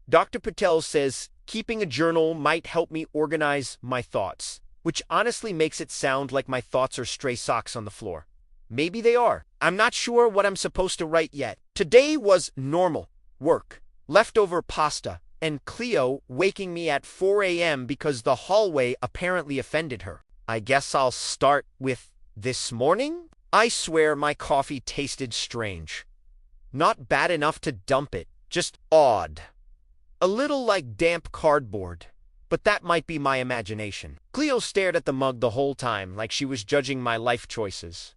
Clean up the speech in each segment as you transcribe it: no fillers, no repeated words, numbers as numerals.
Dr. Patel says keeping a journal might help me organize my thoughts, which honestly makes it sound like my thoughts are stray socks on the floor. Maybe they are. I'm not sure what I'm supposed to write yet. Today was normal. Work, leftover pasta, and Cleo waking me at 4 a.m. because the hallway apparently offended her. I guess I'll start with this morning? I swear my coffee tasted strange. Not bad enough to dump it, just odd. A little like damp cardboard, but that might be my imagination. Cleo stared at the mug the whole time like she was judging my life choices.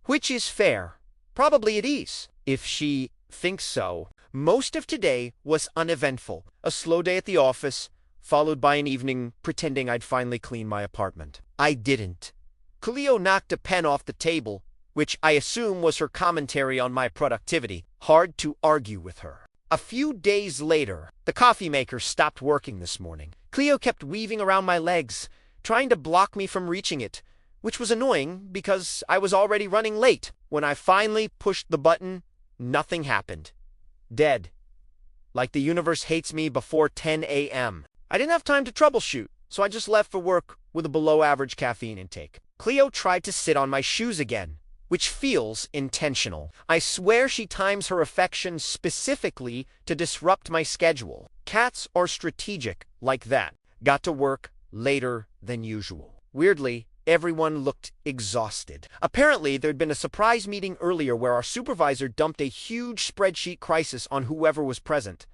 Which is fair. Probably it is, if she thinks so. Most of today was uneventful. A slow day at the office, followed by an evening pretending I'd finally clean my apartment. I didn't. Cleo knocked a pen off the table, which I assume was her commentary on my productivity. Hard to argue with her. A few days later, the coffee maker stopped working this morning. Cleo kept weaving around my legs, trying to block me from reaching it, which was annoying because I was already running late. When I finally pushed the button, nothing happened. Dead. Like the universe hates me before 10 a.m. I didn't have time to troubleshoot, so I just left for work with a below-average caffeine intake. Cleo tried to sit on my shoes again, which feels intentional. I swear she times her affection specifically to disrupt my schedule. Cats are strategic like that. Got to work later than usual. Weirdly, everyone looked exhausted. Apparently, there'd been a surprise meeting earlier where our supervisor dumped a huge spreadsheet crisis on whoever was present.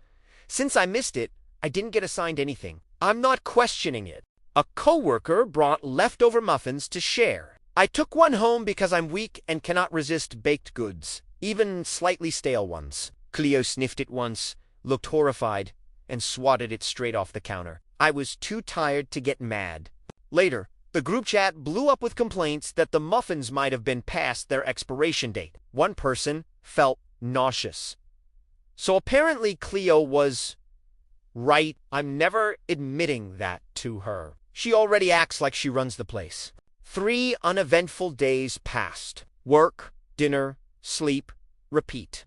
Since I missed it, I didn't get assigned anything. I'm not questioning it. A coworker brought leftover muffins to share. I took one home because I'm weak and cannot resist baked goods, even slightly stale ones. Cleo sniffed it once, looked horrified, and swatted it straight off the counter. I was too tired to get mad. Later, the group chat blew up with complaints that the muffins might have been past their expiration date. One person felt nauseous. So apparently Cleo was right. I'm never admitting that to her. She already acts like she runs the place. 3 uneventful days passed. Work, dinner, sleep, repeat.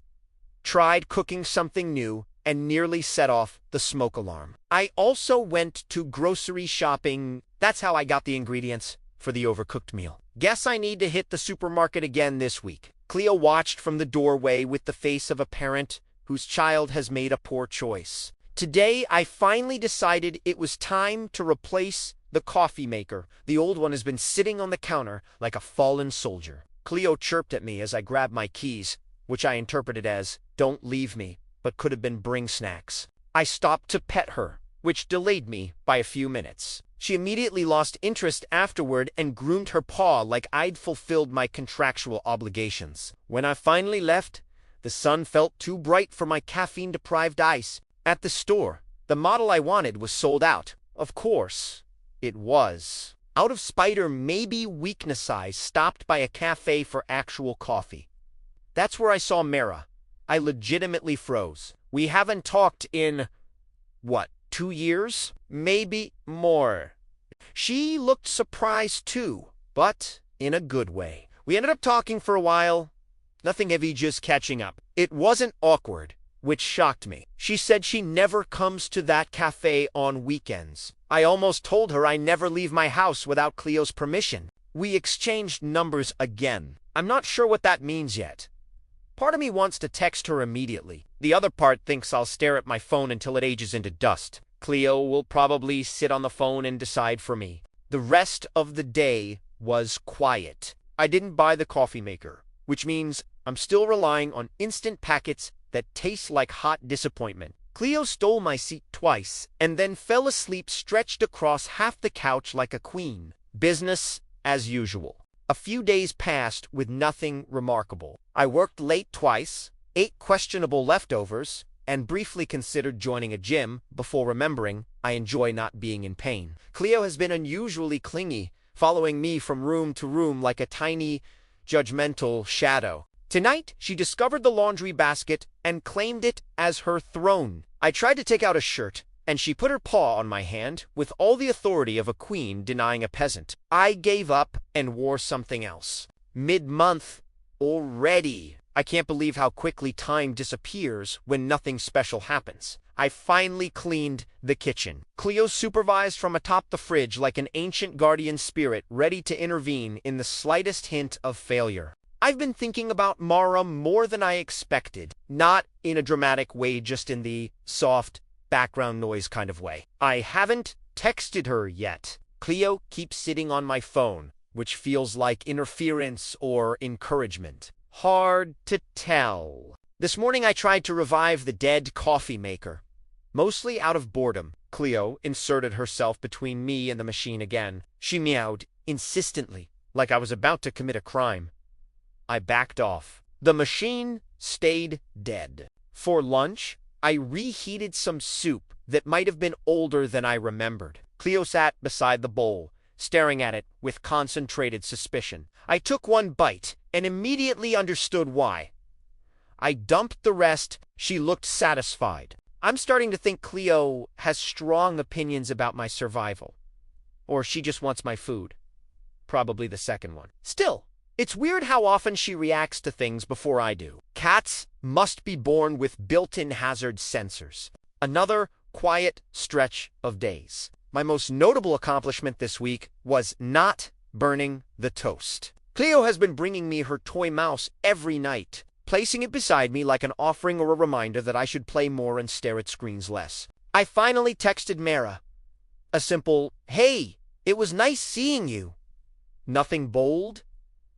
Tried cooking something new and nearly set off the smoke alarm. I also went to grocery shopping. That's how I got the ingredients for the overcooked meal. Guess I need to hit the supermarket again this week. Cleo watched from the doorway with the face of a parent whose child has made a poor choice. Today, I finally decided it was time to replace the coffee maker. The old one has been sitting on the counter like a fallen soldier. Cleo chirped at me as I grabbed my keys, which I interpreted as, "Don't leave me," but could have been "bring snacks." I stopped to pet her, which delayed me by a few minutes. She immediately lost interest afterward and groomed her paw like I'd fulfilled my contractual obligations. When I finally left, the sun felt too bright for my caffeine-deprived eyes. At the store, the model I wanted was sold out. Of course, it was. Out of spite or maybe weakness, I stopped by a cafe for actual coffee. That's where I saw Mara. I legitimately froze. We haven't talked in, 2 years? Maybe more. She looked surprised too, but in a good way. We ended up talking for a while. Nothing heavy, just catching up. It wasn't awkward, which shocked me. She said she never comes to that cafe on weekends. I almost told her I never leave my house without Cleo's permission. We exchanged numbers again. I'm not sure what that means yet. Part of me wants to text her immediately. The other part thinks I'll stare at my phone until it ages into dust. Cleo will probably sit on the phone and decide for me. The rest of the day was quiet. I didn't buy the coffee maker, which means I'm still relying on instant packets that taste like hot disappointment. Cleo stole my seat twice and then fell asleep stretched across half the couch like a queen. Business as usual. A few days passed with nothing remarkable. I worked late twice, ate questionable leftovers, and briefly considered joining a gym before remembering I enjoy not being in pain. Cleo has been unusually clingy, following me from room to room like a tiny, judgmental shadow. Tonight, she discovered the laundry basket and claimed it as her throne. I tried to take out a shirt, and she put her paw on my hand with all the authority of a queen denying a peasant. I gave up and wore something else. Mid-month already. I can't believe how quickly time disappears when nothing special happens. I finally cleaned the kitchen. Cleo supervised from atop the fridge like an ancient guardian spirit ready to intervene in the slightest hint of failure. I've been thinking about Mara more than I expected. Not in a dramatic way, just in the soft background noise kind of way. I haven't texted her yet. Cleo keeps sitting on my phone, which feels like interference or encouragement. Hard to tell. This morning I tried to revive the dead coffee maker. Mostly out of boredom, Cleo inserted herself between me and the machine again. She meowed insistently, like I was about to commit a crime. I backed off. The machine stayed dead. For lunch, I reheated some soup that might have been older than I remembered. Cleo sat beside the bowl, staring at it with concentrated suspicion. I took one bite and immediately understood why. I dumped the rest. She looked satisfied. I'm starting to think Cleo has strong opinions about my survival. Or she just wants my food. Probably the second one. Still, it's weird how often she reacts to things before I do. Cats must be born with built-in hazard sensors. Another quiet stretch of days. My most notable accomplishment this week was not burning the toast. Cleo has been bringing me her toy mouse every night, placing it beside me like an offering or a reminder that I should play more and stare at screens less. I finally texted Mara. A simple, "Hey, it was nice seeing you." Nothing bold,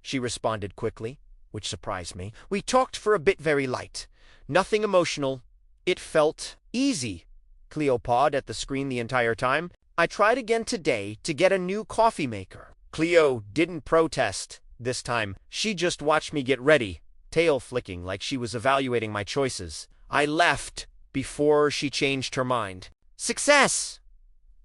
she responded quickly, which surprised me. We talked for a bit, very light. Nothing emotional. It felt easy. Cleo pawed at the screen the entire time. I tried again today to get a new coffee maker. Cleo didn't protest this time. She just watched me get ready, tail flicking like she was evaluating my choices. I left before she changed her mind. Success!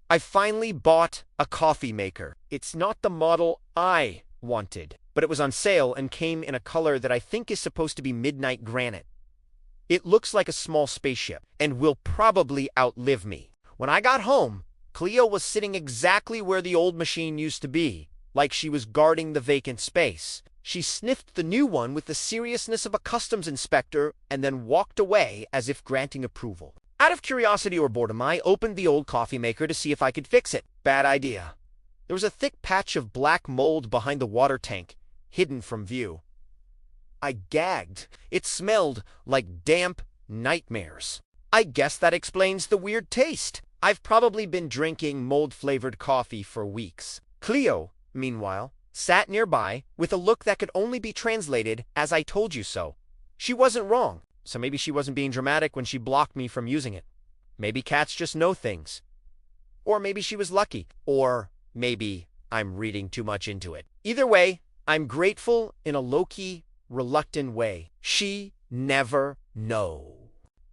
I finally bought a coffee maker. It's not the model I wanted, but it was on sale and came in a color that I think is supposed to be midnight granite. It looks like a small spaceship and will probably outlive me. When I got home, Cleo was sitting exactly where the old machine used to be, like she was guarding the vacant space. She sniffed the new one with the seriousness of a customs inspector and then walked away as if granting approval. Out of curiosity or boredom, I opened the old coffee maker to see if I could fix it. Bad idea. There was a thick patch of black mold behind the water tank, hidden from view. I gagged. It smelled like damp nightmares. I guess that explains the weird taste. I've probably been drinking mold-flavored coffee for weeks. Cleo, meanwhile, sat nearby with a look that could only be translated as "I told you so." She wasn't wrong, so maybe she wasn't being dramatic when she blocked me from using it. Maybe cats just know things. Or maybe she was lucky. Or maybe I'm reading too much into it. Either way, I'm grateful in a low-key, reluctant way. She never know.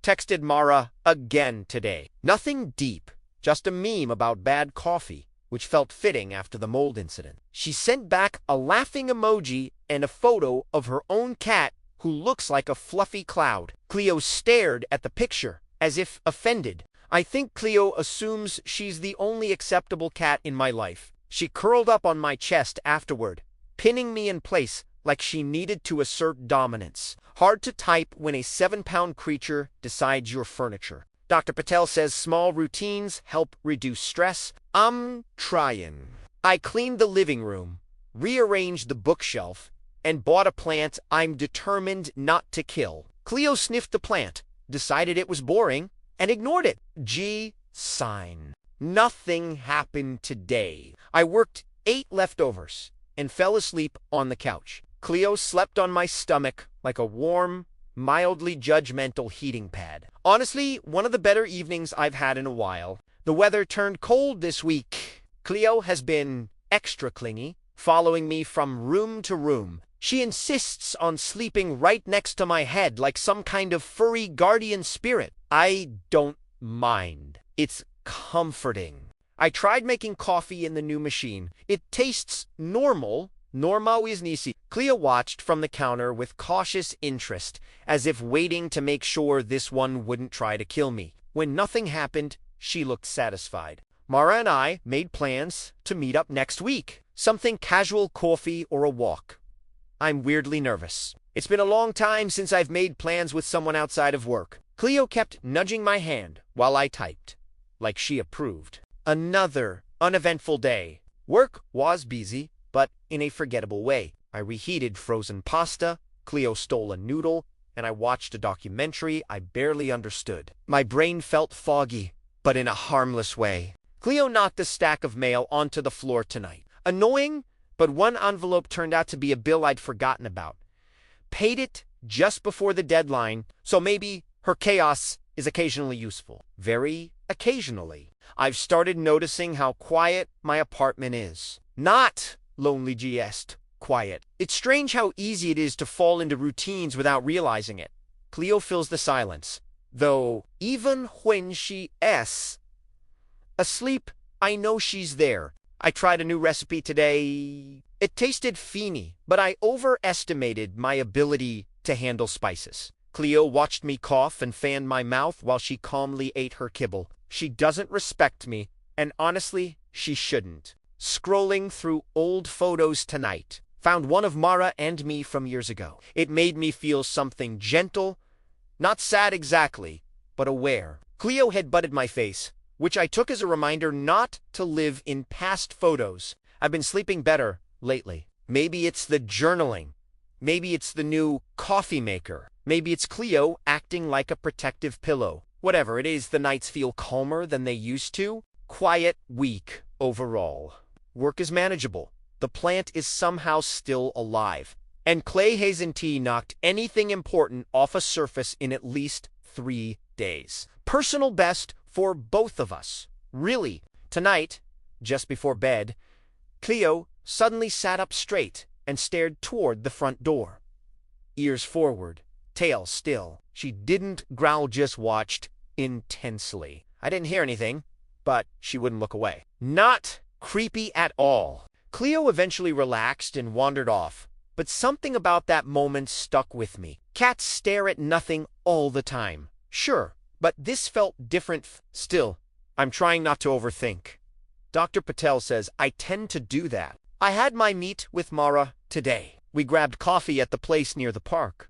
Texted Mara again today. Nothing deep, just a meme about bad coffee, which felt fitting after the mold incident. She sent back a laughing emoji and a photo of her own cat who looks like a fluffy cloud. Cleo stared at the picture as if offended. I think Cleo assumes she's the only acceptable cat in my life. She curled up on my chest afterward, pinning me in place like she needed to assert dominance. Hard to type when a 7-pound creature decides your furniture. Dr. Patel says small routines help reduce stress. I'm trying. I cleaned the living room, rearranged the bookshelf, and bought a plant I'm determined not to kill. Cleo sniffed the plant, decided it was boring, and ignored it. Sign. Nothing happened today. I worked 8 leftovers and fell asleep on the couch. Cleo slept on my stomach like a warm, mildly judgmental heating pad. Honestly, one of the better evenings I've had in a while. The weather turned cold this week. Cleo has been extra clingy, following me from room to room. She insists on sleeping right next to my head like some kind of furry guardian spirit. I don't mind. It's comforting. I tried making coffee in the new machine. It tastes normal. Normal is nisi. Cleo watched from the counter with cautious interest, as if waiting to make sure this one wouldn't try to kill me. When nothing happened, she looked satisfied. Mara and I made plans to meet up next week. Something casual, coffee or a walk. I'm weirdly nervous. It's been a long time since I've made plans with someone outside of work. Cleo kept nudging my hand while I typed, like she approved. Another uneventful day. Work was busy, but in a forgettable way. I reheated frozen pasta, Cleo stole a noodle, and I watched a documentary I barely understood. My brain felt foggy, but in a harmless way. Cleo knocked a stack of mail onto the floor tonight. Annoying, but one envelope turned out to be a bill I'd forgotten about. Paid it just before the deadline, so maybe her chaos is occasionally useful. Very occasionally. I've started noticing how quiet my apartment is. Not lonely GS quiet. It's strange how easy it is to fall into routines without realizing it. Cleo fills the silence, though even when she is asleep, I know she's there. I tried a new recipe today. It tasted feeny, but I overestimated my ability to handle spices. Cleo watched me cough and fan my mouth while she calmly ate her kibble. She doesn't respect me, and honestly, she shouldn't. Scrolling through old photos tonight, found one of Mara and me from years ago. It made me feel something gentle, not sad exactly, but aware. Cleo had butted my face, which I took as a reminder not to live in past photos. I've been sleeping better lately. Maybe it's the journaling. Maybe it's the new coffee maker. Maybe it's Cleo acting like a protective pillow. Whatever it is, the nights feel calmer than they used to. Quiet week overall. Work is manageable. The plant is somehow still alive. And Clay Hazen Tea knocked anything important off a surface in at least 3 days. Personal best for both of us. Really, tonight, just before bed, Cleo suddenly sat up straight and stared toward the front door. Ears forward, tail still. She didn't growl, just watched intensely. I didn't hear anything, but she wouldn't look away. Not creepy at all. Cleo eventually relaxed and wandered off, but something about that moment stuck with me. Cats stare at nothing all the time. Sure, but this felt different. Still, I'm trying not to overthink. Dr. Patel says I tend to do that. I had my meet with Mara today. We grabbed coffee at the place near the park.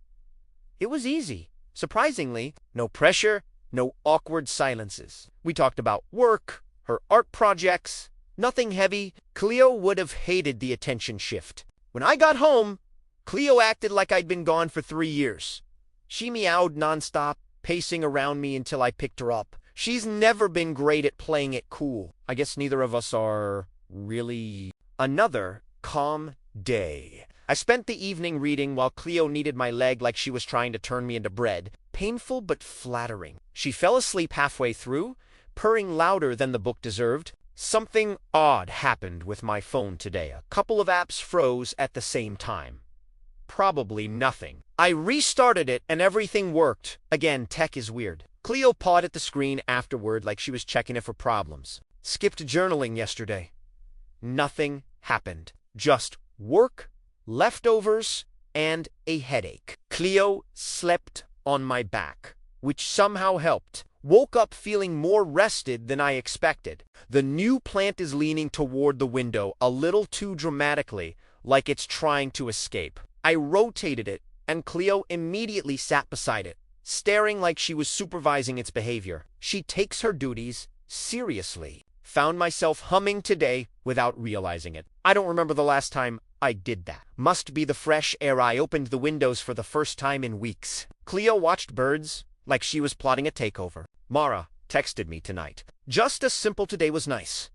It was easy. Surprisingly, no pressure, no awkward silences. We talked about work, her art projects, nothing heavy. Cleo would have hated the attention shift. When I got home, Cleo acted like I'd been gone for 3 years. She meowed nonstop, pacing around me until I picked her up. She's never been great at playing it cool. I guess neither of us are really. Another calm day. I spent the evening reading while Cleo kneaded my leg like she was trying to turn me into bread. Painful but flattering. She fell asleep halfway through, purring louder than the book deserved. Something odd happened with my phone today. A couple of apps froze at the same time. Probably nothing. I restarted it and everything worked. Again, tech is weird. Cleo pawed at the screen afterward like she was checking it for problems. Skipped journaling yesterday. Nothing happened. Just work, leftovers, and a headache. Cleo slept on my back, which somehow helped. Woke up feeling more rested than I expected. The new plant is leaning toward the window a little too dramatically, like it's trying to escape. I rotated it, and Cleo immediately sat beside it, staring like she was supervising its behavior. She takes her duties seriously. Found myself humming today without realizing it. I don't remember the last time I did that. Must be the fresh air. I opened the windows for the first time in weeks. Cleo watched birds like she was plotting a takeover. Mara texted me tonight. Just a simple today was nice.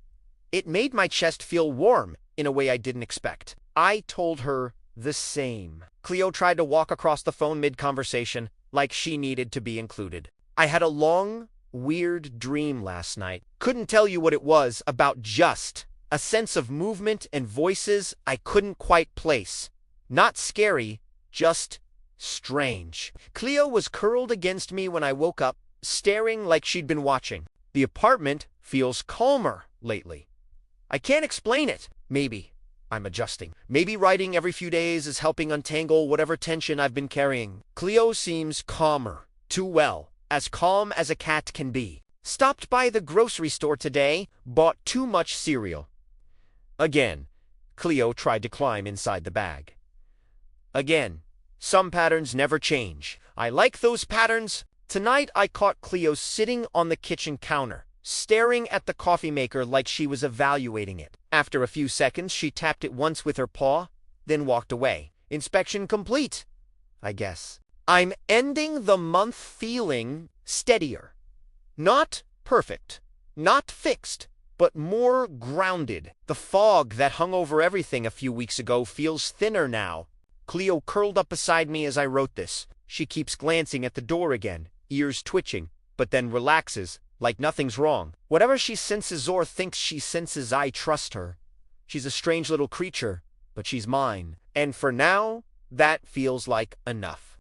It made my chest feel warm in a way I didn't expect. I told her the same. Cleo tried to walk across the phone mid-conversation like she needed to be included. I had a long, weird dream last night. Couldn't tell you what it was about. Just a sense of movement and voices I couldn't quite place. Not scary, just strange. Cleo was curled against me when I woke up, staring like she'd been watching. The apartment feels calmer lately. I can't explain it. Maybe I'm adjusting. Maybe writing every few days is helping untangle whatever tension I've been carrying. Cleo seems calmer. Too well. As calm as a cat can be. Stopped by the grocery store today, bought too much cereal. Again, Cleo tried to climb inside the bag. Again, some patterns never change. I like those patterns. Tonight I caught Cleo sitting on the kitchen counter, staring at the coffee maker like she was evaluating it. After a few seconds, she tapped it once with her paw, then walked away. Inspection complete, I guess. I'm ending the month feeling steadier. Not perfect, not fixed, but more grounded. The fog that hung over everything a few weeks ago feels thinner now. Cleo curled up beside me as I wrote this. She keeps glancing at the door again, ears twitching, but then relaxes, like nothing's wrong. Whatever she senses or thinks she senses, I trust her. She's a strange little creature, but she's mine. And for now, that feels like enough.